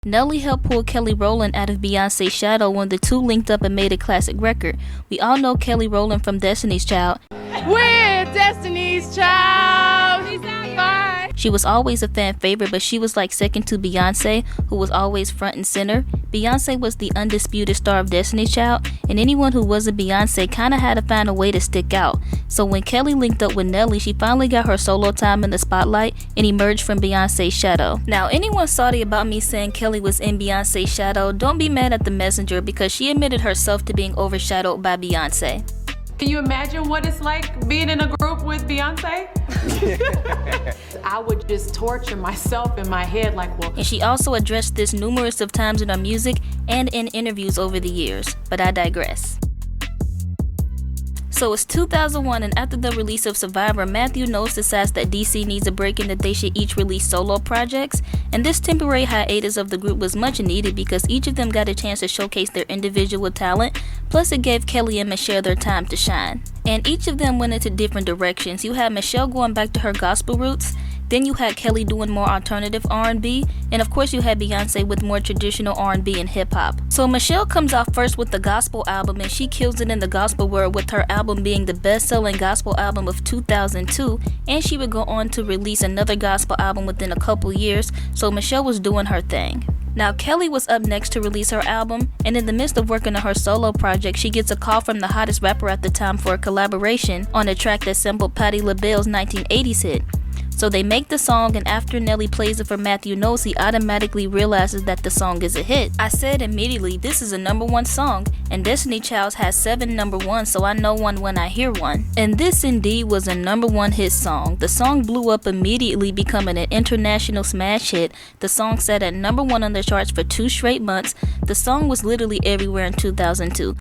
Nelly helped pull Kelly Rowland out of Beyoncé's shadow when the two linked up and made a classic record. We all know Kelly Rowland from Destiny's Child. We're Destiny's Child. She was always a fan favorite, but she was like second to Beyoncé, who was always front and center. Beyoncé was the undisputed star of Destiny's Child, and anyone who wasn't Beyoncé kinda had to find a way to stick out. So when Kelly linked up with Nelly, she finally got her solo time in the spotlight and emerged from Beyoncé's shadow. Now, anyone salty about me saying Kelly was in Beyoncé's shadow, don't be mad at the messenger because she admitted herself to being overshadowed by Beyoncé. Can you imagine what it's like being in a group with Beyoncé? I would just torture myself in my head like, well. And she also addressed this numerous of times in her music and in interviews over the years, but I digress. So it's 2001, and after the release of Survivor, Matthew Knowles decides that DC needs a break and that they should each release solo projects. And this temporary hiatus of the group was much needed because each of them got a chance to showcase their individual talent, plus it gave Kelly and Michelle their time to shine. And each of them went into different directions. You had Michelle going back to her gospel roots, then you had Kelly doing more alternative R&B, and of course you had Beyoncé with more traditional R&B and hip-hop. So Michelle comes out first with the gospel album, and she kills it in the gospel world with her album being the best-selling gospel album of 2002, and she would go on to release another gospel album within a couple years, so Michelle was doing her thing. Now Kelly was up next to release her album, and in the midst of working on her solo project, she gets a call from the hottest rapper at the time for a collaboration on a track that sampled Patti LaBelle's 1980s hit. So they make the song, and after Nelly plays it for Matthew Knowles, he automatically realizes that the song is a hit. I said immediately, this is a #1 song, and Destiny Child has 7 #1s, so I know one when I hear one. And this indeed was a #1 hit song. The song blew up immediately, becoming an international smash hit. The song sat at #1 on the charts for 2 straight months. The song was literally everywhere in 2002.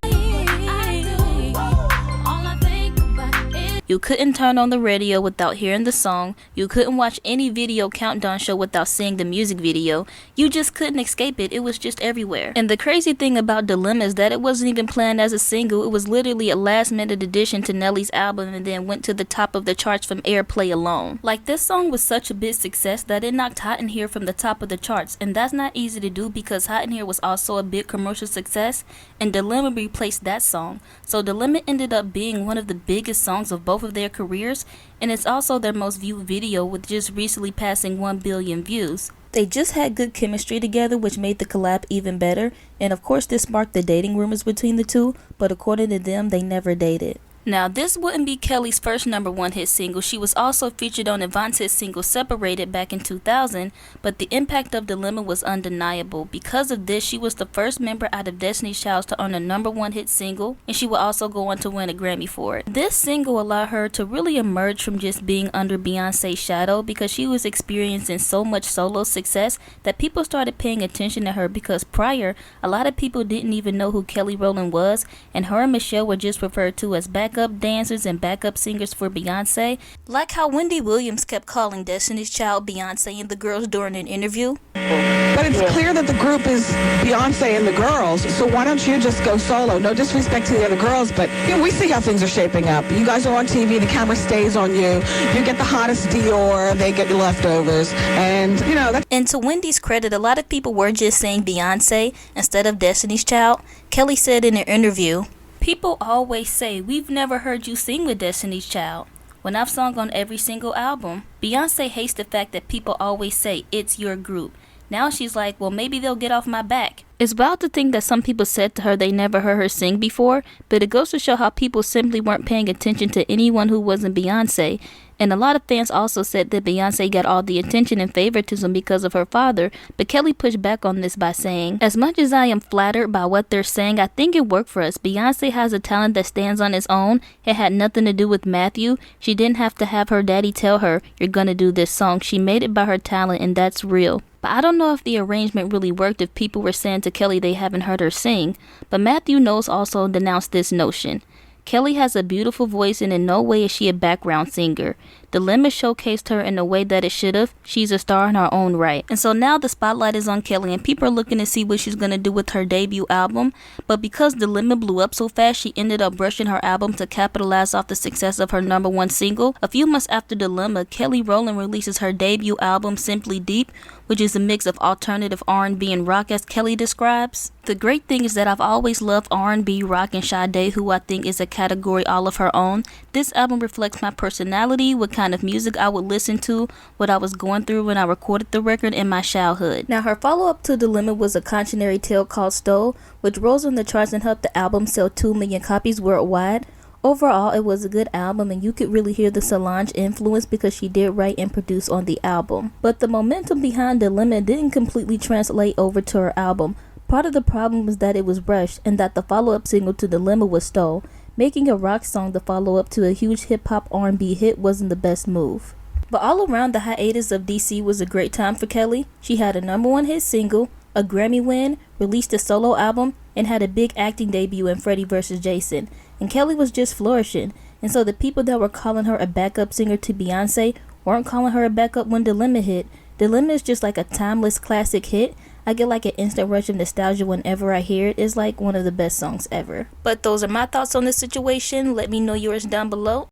You couldn't turn on the radio without hearing the song. You couldn't watch any video countdown show without seeing the music video. You just couldn't escape it. It was just everywhere. And the crazy thing about Dilemma is that it wasn't even planned as a single. It was literally a last-minute addition to Nelly's album and then went to the top of the charts from airplay alone. Like, this song was such a big success that it knocked Hot in Here from the top of the charts. And that's not easy to do because Hot in Here was also a big commercial success, and Dilemma replaced that song. So Dilemma ended up being one of the biggest songs of both of their careers, and it's also their most viewed video with just recently passing 1 billion views. They just had good chemistry together, which made the collab even better, and of course this sparked the dating rumors between the two, but according to them, they never dated. Now, this wouldn't be Kelly's first #1 hit single. She was also featured on Yvonne's hit single Separated back in 2000, but the impact of Dilemma was undeniable. Because of this, she was the first member out of Destiny's Child to earn a #1 hit single, and she would also go on to win a Grammy for it. This single allowed her to really emerge from just being under Beyoncé's shadow because she was experiencing so much solo success that people started paying attention to her, because prior, a lot of people didn't even know who Kelly Rowland was, and her and Michelle were just referred to as backup dancers and backup singers for Beyoncé, like how Wendy Williams kept calling Destiny's Child Beyoncé and the girls during an interview. But it's clear that the group is Beyoncé and the girls, so why don't you just go solo? No disrespect to the other girls, but we see how things are shaping up. You guys are on TV, the camera stays on you, you get the hottest Dior, they get the leftovers, and that's... And to Wendy's credit, a lot of people were just saying Beyoncé instead of Destiny's Child. Kelly said in an interview, "People always say, we've never heard you sing with Destiny's Child. When I've sung on every single album, Beyoncé hates the fact that people always say, it's your group. Now she's like, well, maybe they'll get off my back." It's wild to think that some people said to her they never heard her sing before, but it goes to show how people simply weren't paying attention to anyone who wasn't Beyoncé. And a lot of fans also said that Beyoncé got all the attention and favoritism because of her father, but Kelly pushed back on this by saying, "As much as I am flattered by what they're saying, I think it worked for us. Beyoncé has a talent that stands on its own. It had nothing to do with Matthew. She didn't have to have her daddy tell her, you're gonna do this song. She made it by her talent, and that's real." But I don't know if the arrangement really worked if people were saying to Kelly they haven't heard her sing. But Matthew Knowles also denounced this notion. Kelly has a beautiful voice, and in no way is she a background singer. Dilemma showcased her in a way that it should've. She's a star in her own right. And so now the spotlight is on Kelly and people are looking to see what she's gonna do with her debut album. But because Dilemma blew up so fast, she ended up rushing her album to capitalize off the success of her #1 single. A few months after Dilemma, Kelly Rowland releases her debut album, Simply Deep, which is a mix of alternative R&B and rock as Kelly describes. The great thing is that I've always loved R&B, rock, and Sade, who I think is a category all of her own. This album reflects my personality, what kind of music I would listen to, what I was going through when I recorded the record in my childhood. Now her follow-up to Dilemma was a cautionary tale called Stole, which rose on the charts and helped the album sell 2 million copies worldwide. Overall, it was a good album and you could really hear the Solange influence because she did write and produce on the album. But the momentum behind Dilemma didn't completely translate over to her album. Part of the problem was that it was rushed and that the follow-up single to Dilemma was Stole. Making a rock song the follow-up to a huge hip-hop R&B hit wasn't the best move. But all around, the hiatus of DC was a great time for Kelly. She had a #1 hit single, a Grammy win, released a solo album, and had a big acting debut in Freddie vs. Jason. And Kelly was just flourishing. And so the people that were calling her a backup singer to Beyoncé weren't calling her a backup when Dilemma hit. Dilemma is just like a timeless classic hit. I get like an instant rush of nostalgia whenever I hear it. It's like one of the best songs ever. But those are my thoughts on this situation. Let me know yours down below.